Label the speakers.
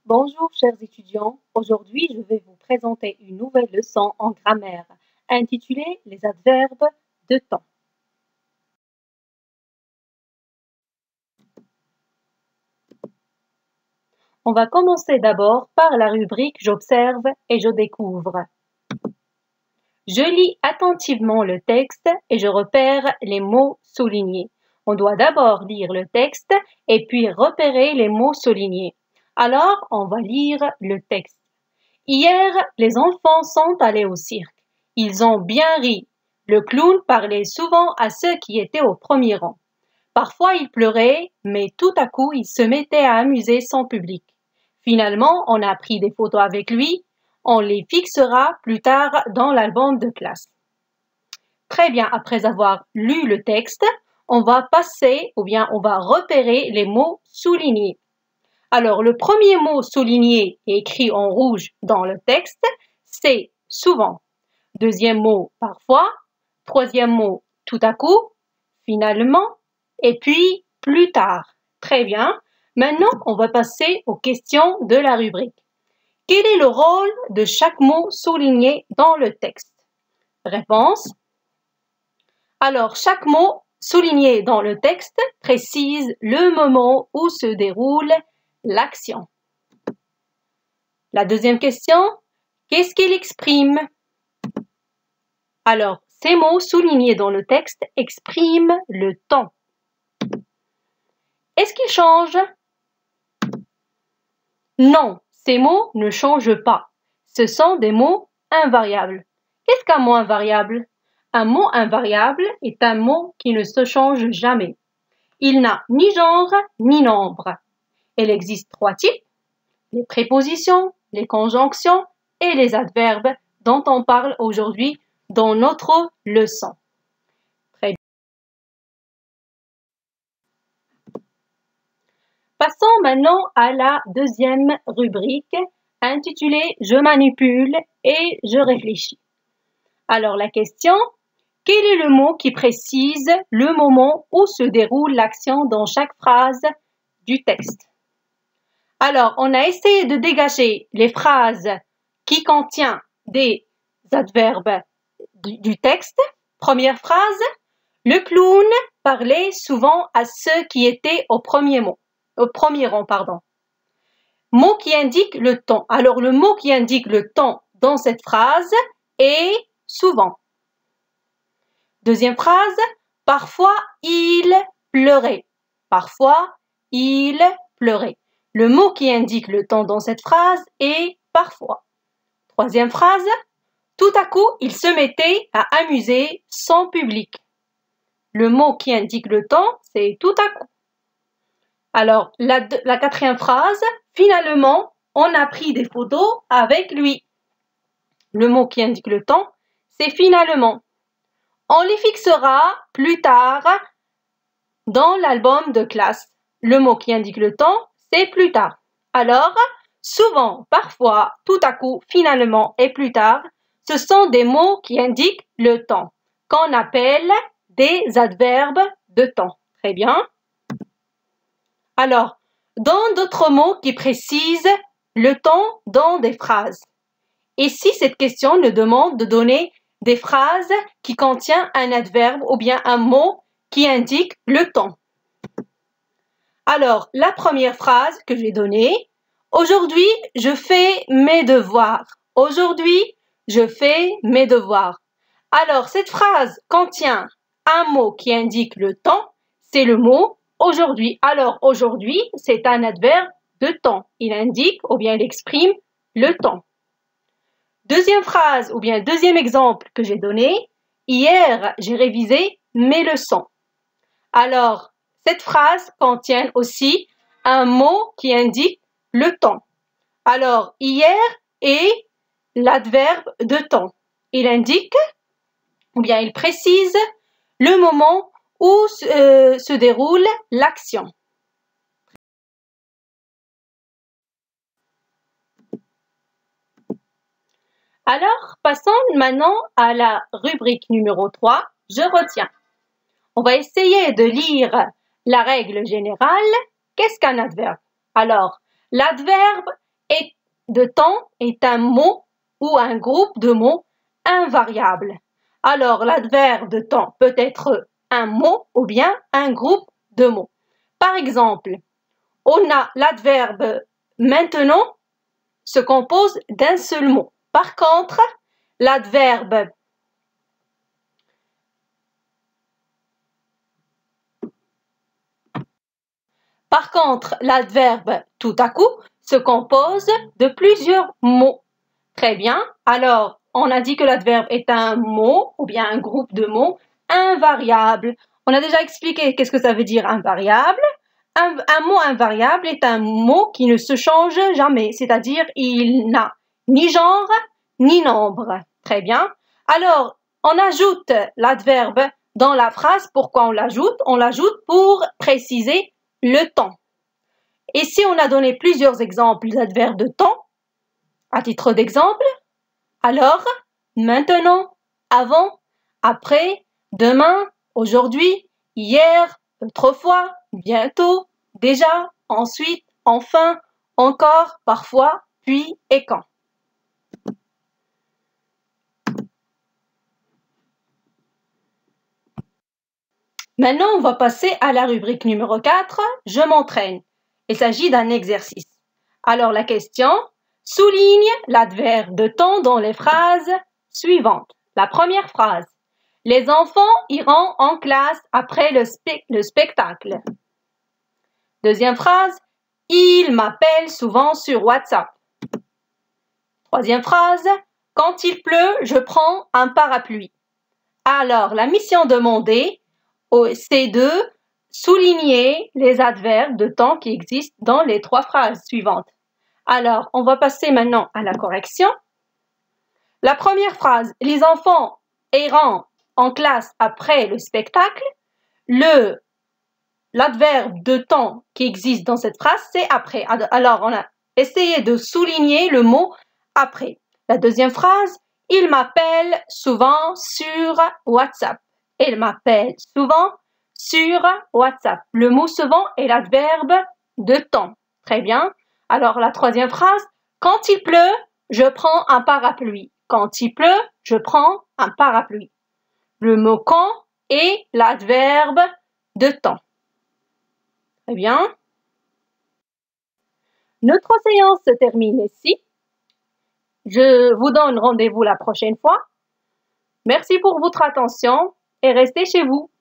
Speaker 1: Bonjour chers étudiants, aujourd'hui je vais vous présenter une nouvelle leçon en grammaire intitulée Les adverbes de temps. On va commencer d'abord par la rubrique J'observe et je découvre. Je lis attentivement le texte et je repère les mots soulignés. On doit d'abord lire le texte et puis repérer les mots soulignés. Alors, on va lire le texte. Hier, les enfants sont allés au cirque. Ils ont bien ri. Le clown parlait souvent à ceux qui étaient au premier rang. Parfois, il pleurait, mais tout à coup, il se mettait à amuser son public. Finalement, on a pris des photos avec lui. On les fixera plus tard dans l'album de classe. Très bien, après avoir lu le texte, on va passer ou bien on va repérer les mots soulignés. Alors, le premier mot souligné et écrit en rouge dans le texte, c'est souvent. Deuxième mot, parfois. Troisième mot, tout à coup. Finalement. Et puis, plus tard. Très bien. Maintenant, on va passer aux questions de la rubrique. Quel est le rôle de chaque mot souligné dans le texte? Réponse. Alors, chaque mot souligné dans le texte précise le moment où se déroule l'action. La deuxième question, qu'est-ce qu'il exprime? Alors, ces mots soulignés dans le texte expriment le temps. Est-ce qu'ils changent? Non, ces mots ne changent pas. Ce sont des mots invariables. Qu'est-ce qu'un mot invariable? Un mot invariable est un mot qui ne se change jamais. Il n'a ni genre ni nombre. Il existe trois types, les prépositions, les conjonctions et les adverbes dont on parle aujourd'hui dans notre leçon. Très bien. Passons maintenant à la deuxième rubrique intitulée « Je manipule et je réfléchis ». Alors la question, quel est le mot qui précise le moment où se déroule l'action dans chaque phrase du texte? Alors, on a essayé de dégager les phrases qui contiennent des adverbes du texte. Première phrase, le clown parlait souvent à ceux qui étaient au premier rang. Mot qui indique le temps. Alors, le mot qui indique le temps dans cette phrase est souvent. Deuxième phrase, parfois il pleurait. Parfois il pleurait. Le mot qui indique le temps dans cette phrase est parfois. Troisième phrase, tout à coup, il se mettait à amuser son public. Le mot qui indique le temps, c'est tout à coup. Alors, la quatrième phrase, finalement, on a pris des photos avec lui. Le mot qui indique le temps, c'est finalement. On les fixera plus tard dans l'album de classe. Le mot qui indique le temps, c'est plus tard. Alors, souvent, parfois, tout à coup, finalement et plus tard, ce sont des mots qui indiquent le temps, qu'on appelle des adverbes de temps. Très bien. Alors, dans d'autres mots qui précisent le temps dans des phrases. Et si cette question nous demande de donner des phrases qui contiennent un adverbe ou bien un mot qui indique le temps. Alors, la première phrase que j'ai donnée, aujourd'hui, je fais mes devoirs. Aujourd'hui, je fais mes devoirs. Alors, cette phrase contient un mot qui indique le temps, c'est le mot aujourd'hui. Alors, aujourd'hui, c'est un adverbe de temps. Il indique ou bien il exprime le temps. Deuxième phrase ou bien deuxième exemple que j'ai donné, hier, j'ai révisé mes leçons. Alors, cette phrase contient aussi un mot qui indique le temps. Alors, hier est l'adverbe de temps. Il indique ou bien il précise le moment où se déroule l'action. Alors, passons maintenant à la rubrique numéro 3, je retiens. On va essayer de lire la règle générale. Qu'est-ce qu'un adverbe? Alors, l'adverbe de temps est un mot ou un groupe de mots invariable. Alors, l'adverbe de temps peut être un mot ou bien un groupe de mots. Par exemple, on a l'adverbe maintenant se compose d'un seul mot. Par contre, l'adverbe tout à coup se compose de plusieurs mots. Très bien. Alors, on a dit que l'adverbe est un mot ou bien un groupe de mots invariable. On a déjà expliqué qu'est-ce que ça veut dire invariable. Un mot invariable est un mot qui ne se change jamais, c'est-à-dire il n'a ni genre ni nombre. Très bien. Alors, on ajoute l'adverbe dans la phrase. Pourquoi on l'ajoute? On l'ajoute pour préciser le temps. Et si on a donné plusieurs exemples d'adverbes de temps, à titre d'exemple, alors, maintenant, avant, après, demain, aujourd'hui, hier, autrefois, bientôt, déjà, ensuite, enfin, encore, parfois, puis et quand. Maintenant, on va passer à la rubrique numéro 4, je m'entraîne. Il s'agit d'un exercice. Alors, la question, souligne l'adverbe de temps dans les phrases suivantes. La première phrase, les enfants iront en classe après le spectacle. Deuxième phrase, il m'appelle souvent sur WhatsApp. Troisième phrase, quand il pleut, je prends un parapluie. Alors, la mission demandée, c'est de souligner les adverbes de temps qui existent dans les trois phrases suivantes. Alors, on va passer maintenant à la correction. La première phrase, les enfants iront en classe après le spectacle. L'adverbe de temps qui existe dans cette phrase, c'est après. Alors, on a essayé de souligner le mot après. La deuxième phrase, il m'appelle souvent sur WhatsApp. Il m'appelle souvent sur WhatsApp. Le mot souvent est l'adverbe de temps. Très bien. Alors, la troisième phrase, quand il pleut, je prends un parapluie. Quand il pleut, je prends un parapluie. Le mot quand est l'adverbe de temps. Très bien. Notre séance se termine ici. Je vous donne rendez-vous la prochaine fois. Merci pour votre attention et restez chez vous.